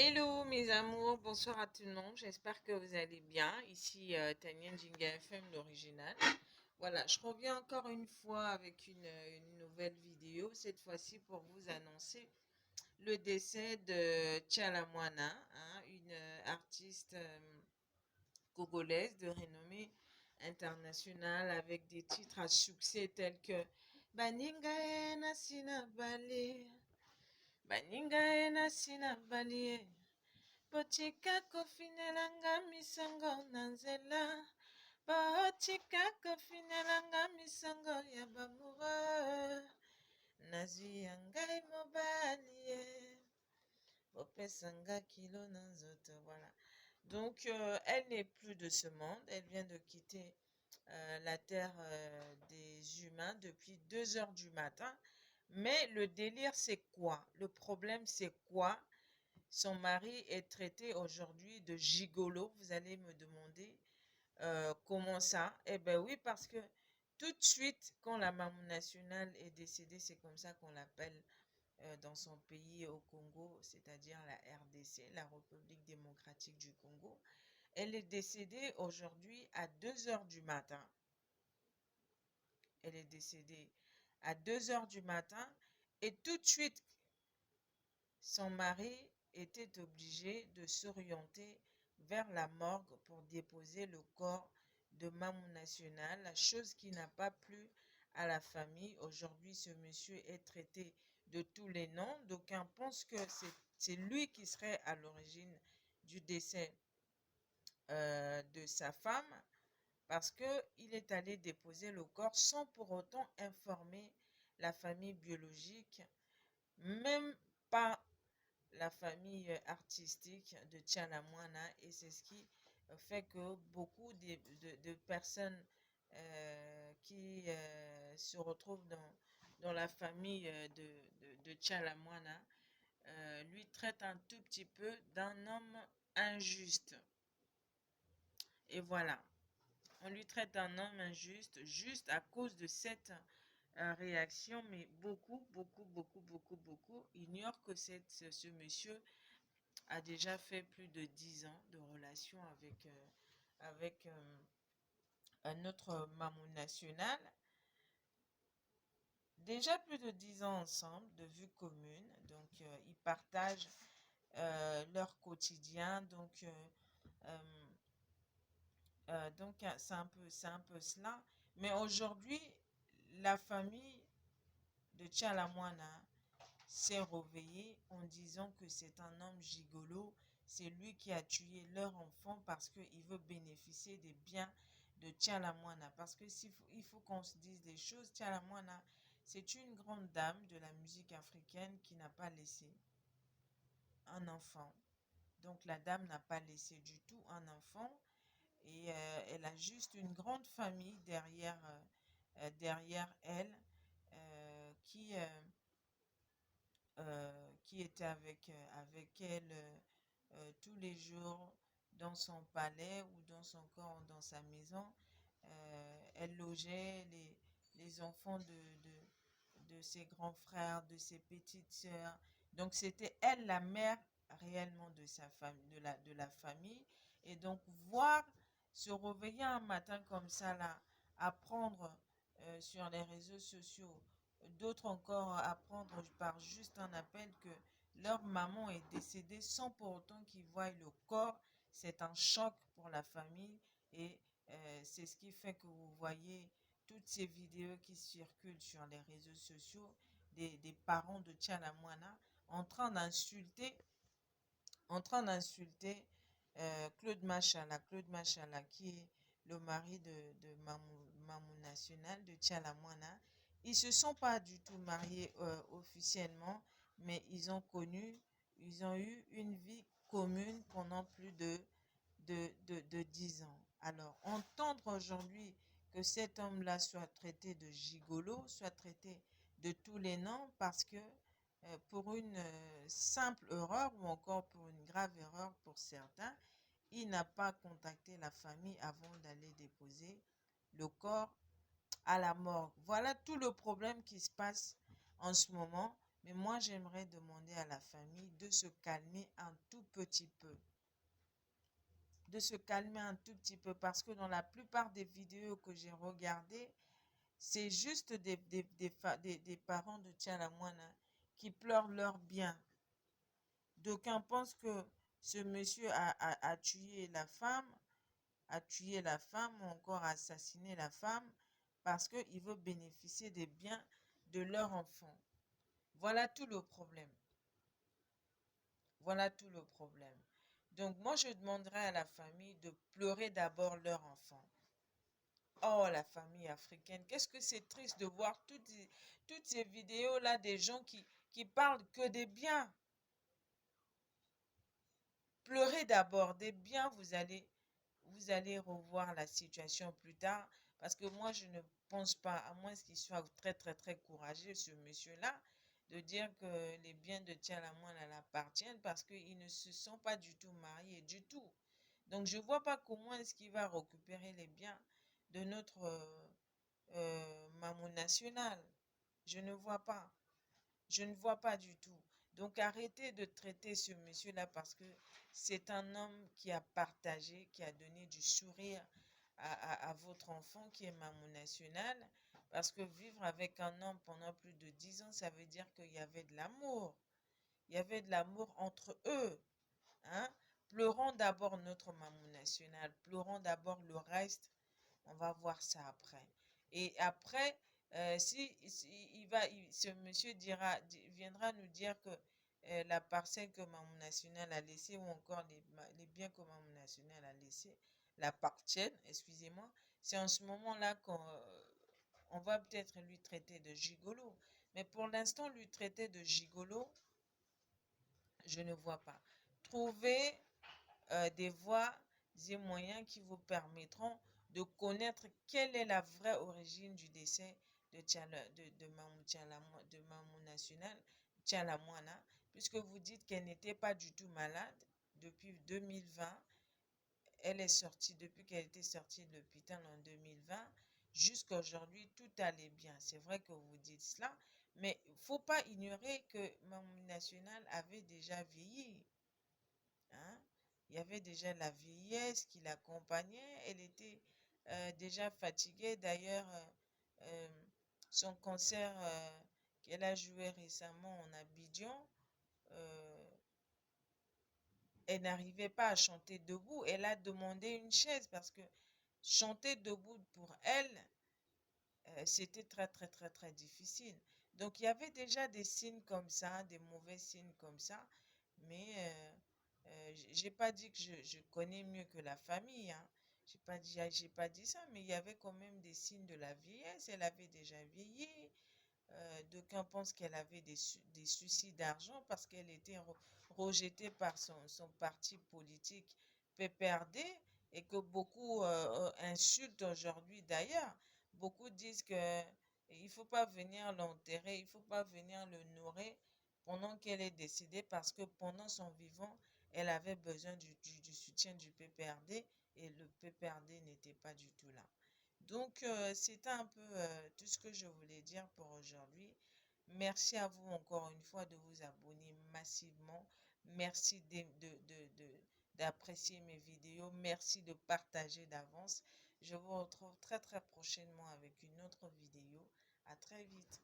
Hello mes amours, bonsoir à tout le monde, j'espère que vous allez bien. Ici Tania Jinga FM l'original. Voilà, je reviens encore une fois avec une nouvelle vidéo, cette fois-ci pour vous annoncer le décès de Tchala Moana, hein, une artiste congolaise de renommée internationale avec des titres à succès tels que Baninga Ena Sinabali, Baninga Ena Sinabali. Botika kofinelanga misango na nzela, botika kofinelanga misango ya bamoureux, nazwi ya ngai mobali ye, bopesanga kilo na nzoto. Voilà. Donc, elle n'est plus de ce monde, elle vient de quitter la terre des humains depuis 2 heures du matin. Mais le délire, c'est quoi? Le problème, c'est quoi? Son mari est traité aujourd'hui de gigolo. Vous allez me demander comment ça? Eh bien oui, parce que tout de suite, quand la maman nationale est décédée, c'est comme ça qu'on l'appelle dans son pays au Congo, c'est-à-dire la RDC, la République démocratique du Congo. Elle est décédée aujourd'hui à 2 heures du matin. Elle est décédée à 2 heures du matin et tout de suite, son mari était obligé de s'orienter vers la morgue pour déposer le corps de Maman National, chose qui n'a pas plu à la famille. Aujourd'hui, ce monsieur est traité de tous les noms. D'aucuns pensent que c'est lui qui serait à l'origine du décès de sa femme parce qu'il est allé déposer le corps sans pour autant informer la famille biologique, même pas la famille artistique de Tchalamouana, et c'est ce qui fait que beaucoup de personnes qui se retrouvent dans la famille de Tchalamouana lui traitent un tout petit peu d'un homme injuste. Et voilà, on lui traite d'un homme injuste juste à cause de cette réaction, mais beaucoup ignorent que ce monsieur a déjà fait plus de 10 ans de relation avec un autre maman national. Déjà plus de 10 ans ensemble, de vue commune. Donc, ils partagent leur quotidien. Donc c'est un peu cela. Mais aujourd'hui, la famille de Tchalamouana s'est réveillé en disant que c'est un homme gigolo, c'est lui qui a tué leur enfant parce qu'il veut bénéficier des biens de Tchalamouana. Parce que il faut qu'on se dise des choses, Tchalamouana, c'est une grande dame de la musique africaine qui n'a pas laissé un enfant. Donc la dame n'a pas laissé du tout un enfant et elle a juste une grande famille derrière elle qui était avec elle tous les jours dans son palais ou dans son corps, dans sa maison. Elle logeait les enfants de ses grands frères, de ses petites sœurs. Donc c'était elle la mère réellement de sa famille, de la famille. Et donc voir se réveiller un matin comme ça là, apprendre sur les réseaux sociaux, d'autres encore apprendre par juste un appel que leur maman est décédée sans pour autant qu'ils voient le corps, c'est un choc pour la famille et c'est ce qui fait que vous voyez toutes ces vidéos qui circulent sur les réseaux sociaux des parents de Tchalamouana en train d'insulter Claude Machala, qui est le mari de Mamou National, de Tchalamouana. Ils ne se sont pas du tout mariés officiellement, mais ils ont eu une vie commune pendant plus de 10 ans. Alors, entendre aujourd'hui que cet homme-là soit traité de gigolo, soit traité de tous les noms parce que pour une simple erreur ou encore pour une grave erreur pour certains, il n'a pas contacté la famille avant d'aller déposer le corps à la morgue. Voilà tout le problème qui se passe en ce moment. Mais moi, j'aimerais demander à la famille de se calmer un tout petit peu. De se calmer un tout petit peu parce que dans la plupart des vidéos que j'ai regardées, c'est juste des parents de Tchalamouana qui pleurent leur bien. D'aucuns pensent que ce monsieur a tué la femme, ou encore assassiné la femme parce qu'il veut bénéficier des biens de leur enfant. Voilà tout le problème. Voilà tout le problème. Donc moi, je demanderais à la famille de pleurer d'abord leur enfant. Oh, la famille africaine, qu'est-ce que c'est triste de voir toutes ces vidéos-là des gens qui parlent que des biens. Pleurez d'abord des biens, vous allez revoir la situation plus tard. Parce que moi, je ne pense pas, à moins qu'il soit très, très, très courageux, ce monsieur-là, de dire que les biens de Tialamoine l'appartiennent parce qu'ils ne se sont pas du tout mariés, du tout. Donc, je ne vois pas comment est-ce qu'il va récupérer les biens de notre maman national. Je ne vois pas. Je ne vois pas du tout. Donc arrêtez de traiter ce monsieur-là parce que c'est un homme qui a partagé, qui a donné du sourire à votre enfant qui est maman national. Parce que vivre avec un homme pendant plus de 10 ans, ça veut dire qu'il y avait de l'amour. Il y avait de l'amour entre eux. Hein? Pleurons d'abord notre maman national. Pleurons d'abord le reste. On va voir ça après. Et après, ce monsieur viendra nous dire que la parcelle que Maman National a laissée ou encore les biens que Maman National a laissés l'appartiennent, excusez-moi, c'est en ce moment-là qu'on va peut-être lui traiter de gigolo. Mais pour l'instant, lui traiter de gigolo, je ne vois pas. Trouvez des voies et moyens qui vous permettront de connaître quelle est la vraie origine du décès de Mamou National, Tchalamouana, puisque vous dites qu'elle n'était pas du tout malade depuis 2020. Elle est sortie, depuis qu'elle était sortie de l'hôpital en 2020, jusqu'à aujourd'hui, tout allait bien. C'est vrai que vous dites cela, mais il ne faut pas ignorer que Mamou National avait déjà vieilli. Hein? Il y avait déjà la vieillesse qui l'accompagnait. Elle était déjà fatiguée. D'ailleurs, euh, son concert qu'elle a joué récemment en Abidjan, euh, elle n'arrivait pas à chanter debout. Elle a demandé une chaise parce que chanter debout pour elle, c'était très, très, très, très difficile. Donc, il y avait déjà des signes comme ça, des mauvais signes comme ça, mais j'ai pas dit que je connais mieux que la famille, hein. J'ai pas dit ça, mais il y avait quand même des signes de la vieillesse. Elle avait déjà vieilli. D'aucuns pensent qu'elle avait des soucis d'argent parce qu'elle était rejetée par son parti politique PPRD et que beaucoup insultent aujourd'hui d'ailleurs. Beaucoup disent que il ne faut pas venir l'enterrer, il ne faut pas venir le nourrir pendant qu'elle est décédée parce que pendant son vivant, elle avait besoin du soutien du PPRD et le PPRD n'était pas du tout là. Donc, c'était un peu tout ce que je voulais dire pour aujourd'hui. Merci à vous encore une fois de vous abonner massivement. Merci d'apprécier mes vidéos. Merci de partager d'avance. Je vous retrouve très très prochainement avec une autre vidéo. À très vite.